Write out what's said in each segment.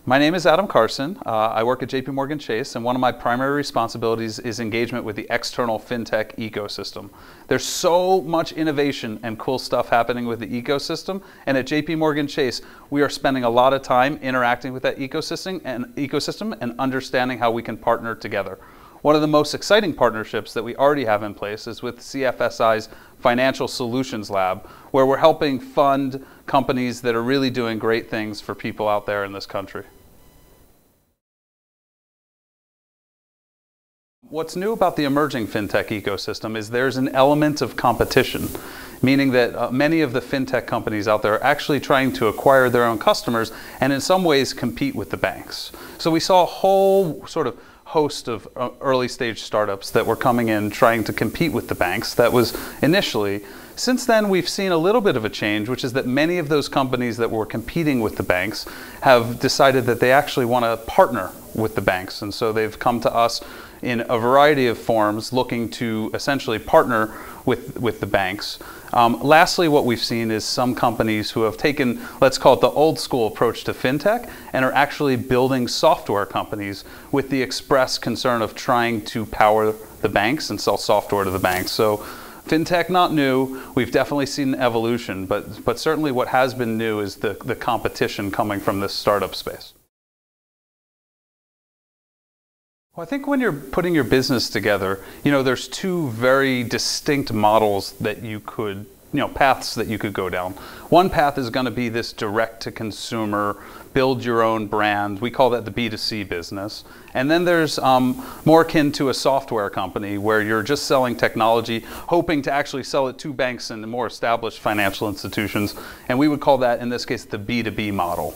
My name is Adam Carson. I work at JPMorgan Chase, and one of my primary responsibilities is engagement with the external fintech ecosystem. There's so much innovation and cool stuff happening with the ecosystem, and at JPMorgan Chase, we are spending a lot of time interacting with that ecosystem and understanding how we can partner together. One of the most exciting partnerships that we already have in place is with CFSI's Financial Solutions Lab, where we're helping fund companies that are really doing great things for people out there in this country. What's new about the emerging fintech ecosystem is there's an element of competition, meaning that many of the fintech companies out there are actually trying to acquire their own customers and in some ways compete with the banks. So we saw a whole sort of host of early stage startups that were coming in trying to compete with the banks. That was initially. Since then, we've seen a little bit of a change, which is that many of those companies that were competing with the banks have decided that they actually want to partner with the banks. And so they've come to us in a variety of forms looking to essentially partner with the banks. Lastly, what we've seen is some companies who have taken, let's call it the old school approach to fintech, and are actually building software companies with the express concern of trying to power the banks and sell software to the banks. So fintech, not new. We've definitely seen an evolution, but certainly what has been new is the competition coming from this startup space. Well, I think when you're putting your business together, there's two very distinct models that you could, paths that you could go down. One path is going to be this direct to consumer, build your own brand. We call that the B2C business. And then there's more akin to a software company where you're just selling technology, hoping to actually sell it to banks and more established financial institutions. And we would call that, in this case, the B2B model.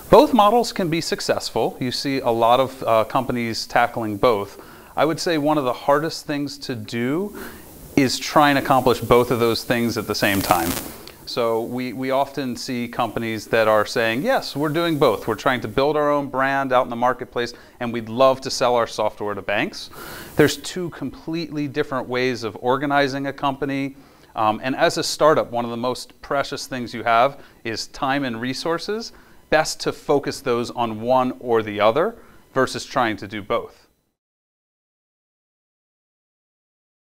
Both models can be successful. You see a lot of companies tackling both. I would say one of the hardest things to do is try and accomplish both of those things at the same time. So we often see companies that are saying, yes, we're doing both. We're trying to build our own brand out in the marketplace, and we'd love to sell our software to banks. There's two completely different ways of organizing a company. And as a startup, one of the most precious things you have is time and resources. Best to focus those on one or the other versus trying to do both.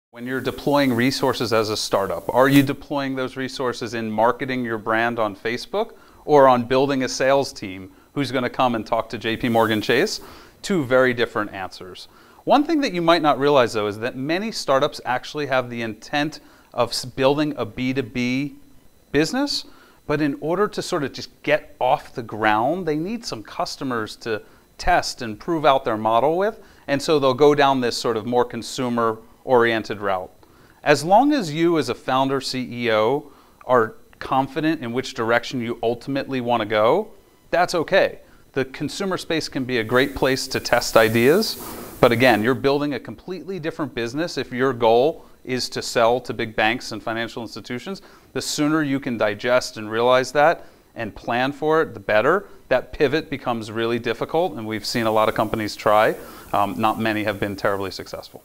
When you're deploying resources as a startup, are you deploying those resources in marketing your brand on Facebook or on building a sales team who's going to come and talk to JPMorgan Chase? Two very different answers. One thing that you might not realize, though, is that many startups actually have the intent of building a B2B business, but in order to sort of just get off the ground, they need some customers to test and prove out their model with, and so they'll go down this sort of more consumer-oriented route. As long as you as a founder CEO are confident in which direction you ultimately want to go, that's okay. The consumer space can be a great place to test ideas, but again, you're building a completely different business if your goal is to sell to big banks and financial institutions. The sooner you can digest and realize that and plan for it, the better. That pivot becomes really difficult, and we've seen a lot of companies try. Not many have been terribly successful.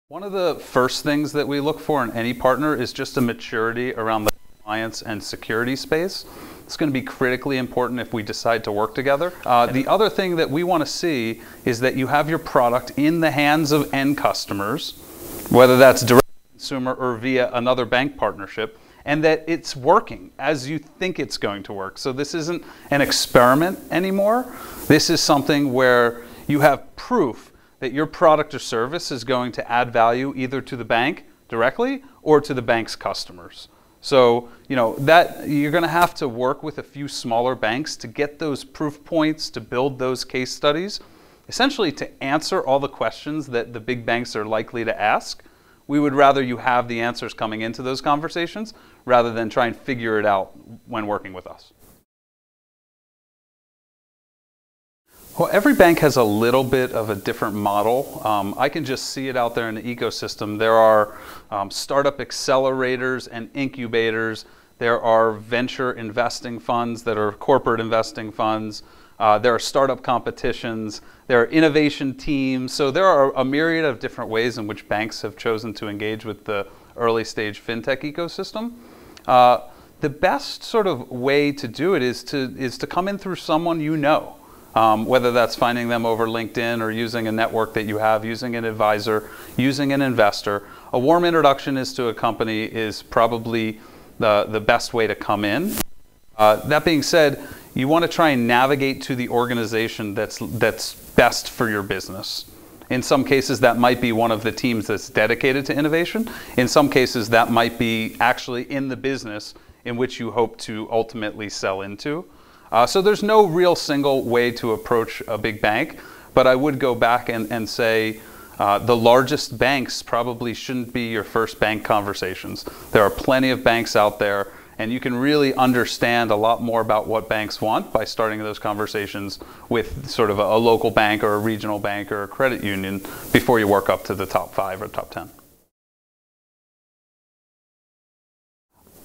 One of the first things that we look for in any partner is just a maturity around the compliance and security space. It's going to be critically important if we decide to work together. The other thing that we want to see is that you have your product in the hands of end customers, whether that's direct to consumer or via another bank partnership, and that it's working as you think it's going to work. So this isn't an experiment anymore. This is something where you have proof that your product or service is going to add value either to the bank directly or to the bank's customers. So, that you're going to have to work with a few smaller banks to get those proof points, to build those case studies, essentially to answer all the questions that the big banks are likely to ask. We would rather you have the answers coming into those conversations rather than try and figure it out when working with us. Well, every bank has a little bit of a different model. I can just see it out there in the ecosystem. There are startup accelerators and incubators. There are venture investing funds that are corporate investing funds. There are startup competitions. There are innovation teams. So there are a myriad of different ways in which banks have chosen to engage with the early stage fintech ecosystem. the best sort of way to do it is to come in through someone you know. Whether that's finding them over LinkedIn or using a network that you have, using an advisor, using an investor. A warm introduction to a company is probably the best way to come in. That being said, you want to try and navigate to the organization that's best for your business. In some cases, that might be one of the teams that's dedicated to innovation. In some cases, that might be actually in the business in which you hope to ultimately sell into. So there's no real single way to approach a big bank, but I would go back and say the largest banks probably shouldn't be your first bank conversations. There are plenty of banks out there, and you can really understand a lot more about what banks want by starting those conversations with sort of a local bank or a regional bank or a credit union before you work up to the top 5 or top 10.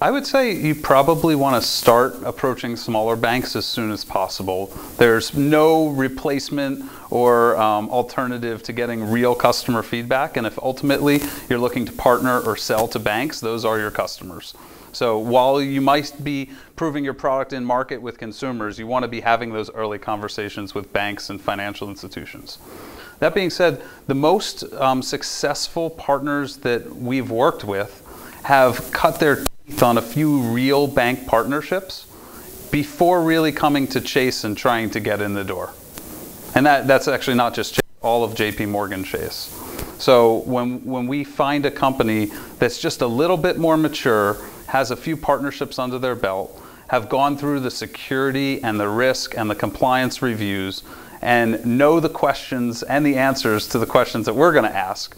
I would say you probably want to start approaching smaller banks as soon as possible. There's no replacement or alternative to getting real customer feedback, and if ultimately you're looking to partner or sell to banks, those are your customers. So while you might be proving your product in market with consumers, you want to be having those early conversations with banks and financial institutions. That being said, the most successful partners that we've worked with have cut their teeth on a few real bank partnerships before really coming to Chase and trying to get in the door. And that's actually not just Chase, all of JPMorgan Chase. So when we find a company that's just a little bit more mature, has a few partnerships under their belt, have gone through the security and the risk and the compliance reviews, and know the questions and the answers to the questions that we're going to ask,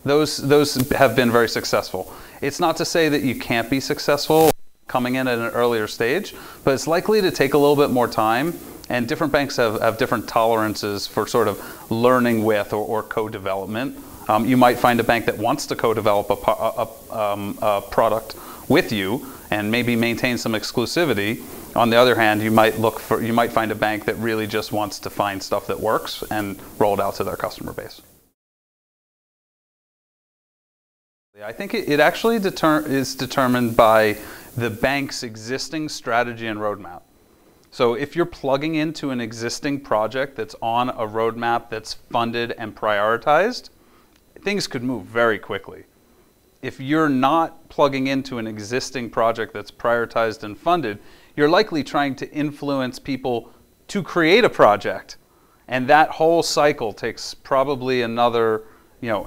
those have been very successful. It's not to say that you can't be successful coming in at an earlier stage, but it's likely to take a little bit more time, and different banks have different tolerances for sort of learning with or co-development. You might find a bank that wants to co-develop a product with you and maybe maintain some exclusivity. On the other hand, you might find a bank that really just wants to find stuff that works and roll it out to their customer base. I think it actually is determined by the bank's existing strategy and roadmap. So if you're plugging into an existing project that's on a roadmap that's funded and prioritized, things could move very quickly. If you're not plugging into an existing project that's prioritized and funded, you're likely trying to influence people to create a project. And that whole cycle takes probably another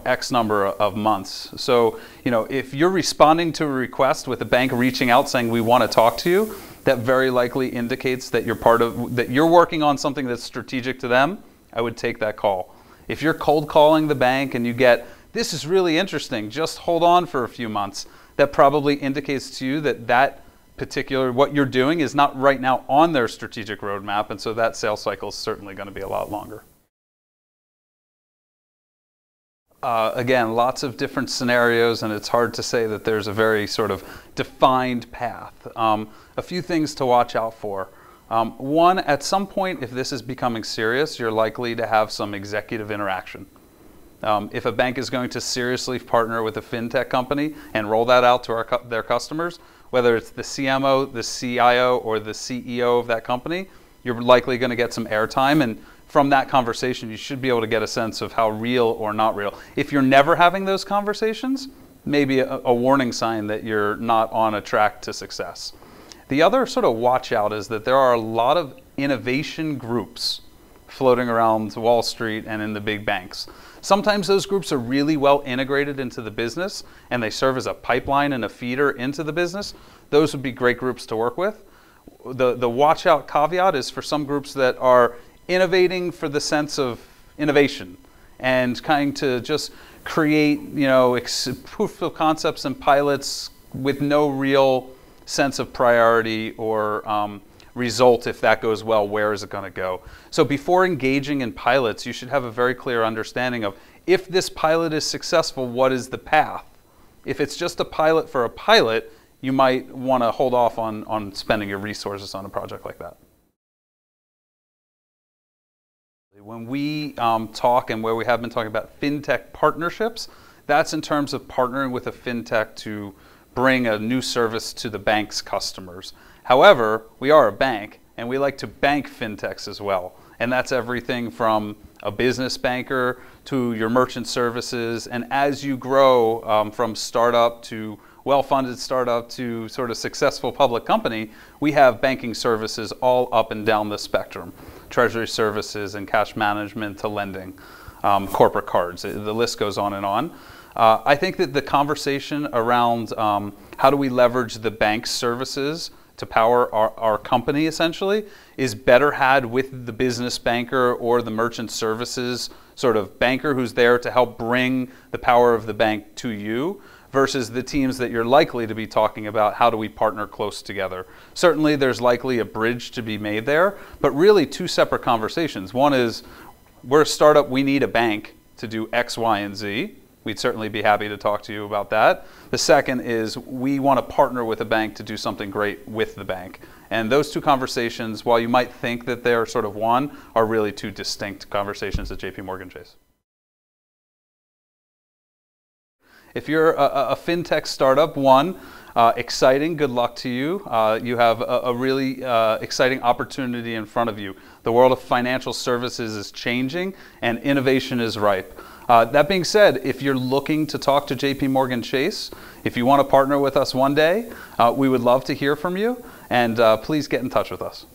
X number of months. So, if you're responding to a request with a bank reaching out saying we want to talk to you, that very likely indicates that you're working on something that's strategic to them. I would take that call. If you're cold calling the bank and you get, this is really interesting, just hold on for a few months, that probably indicates to you that particular, what you're doing is not right now on their strategic roadmap, and so that sales cycle is certainly going to be a lot longer. Again, lots of different scenarios, and it's hard to say that there's a very sort of defined path. A few things to watch out for. One, at some point, if this is becoming serious, you're likely to have some executive interaction. If a bank is going to seriously partner with a fintech company and roll that out to their customers, whether it's the CMO, the CIO, or the CEO of that company, you're likely going to get some airtime, and from that conversation, you should be able to get a sense of how real or not real. If you're never having those conversations, maybe a warning sign that you're not on a track to success. The other sort of watch out is that there are a lot of innovation groups floating around Wall Street and in the big banks. Sometimes those groups are really well integrated into the business and they serve as a pipeline and a feeder into the business. Those would be great groups to work with. The watch out caveat is for some groups that are innovating for the sense of innovation and trying to just create, proof of concepts and pilots with no real sense of priority or result. If that goes well, where is it going to go? So before engaging in pilots, you should have a very clear understanding of, if this pilot is successful, what is the path? If it's just a pilot for a pilot, you might want to hold off on spending your resources on a project like that. When we talk, and where we have been talking about fintech partnerships, that's in terms of partnering with a fintech to bring a new service to the bank's customers. However, we are a bank, and we like to bank fintechs as well. And that's everything from a business banker to your merchant services. And as you grow from startup to well-funded startup to sort of successful public company, we have banking services all up and down the spectrum. Treasury services and cash management to lending, corporate cards, the list goes on and on. I think that the conversation around how do we leverage the bank's services to power our company essentially is better had with the business banker or the merchant services sort of banker who's there to help bring the power of the bank to you versus the teams that you're likely to be talking about how do we partner close together. Certainly there's likely a bridge to be made there, but really two separate conversations. One is we're a startup, we need a bank to do X, Y, and Z. We'd certainly be happy to talk to you about that. The second is we want to partner with a bank to do something great with the bank. And those two conversations, while you might think that they're sort of one, are really two distinct conversations at JPMorgan Chase. If you're a fintech startup, exciting, good luck to you. You have a really exciting opportunity in front of you. The world of financial services is changing and innovation is ripe. That being said, if you're looking to talk to JPMorgan Chase, if you want to partner with us one day, we would love to hear from you, and please get in touch with us.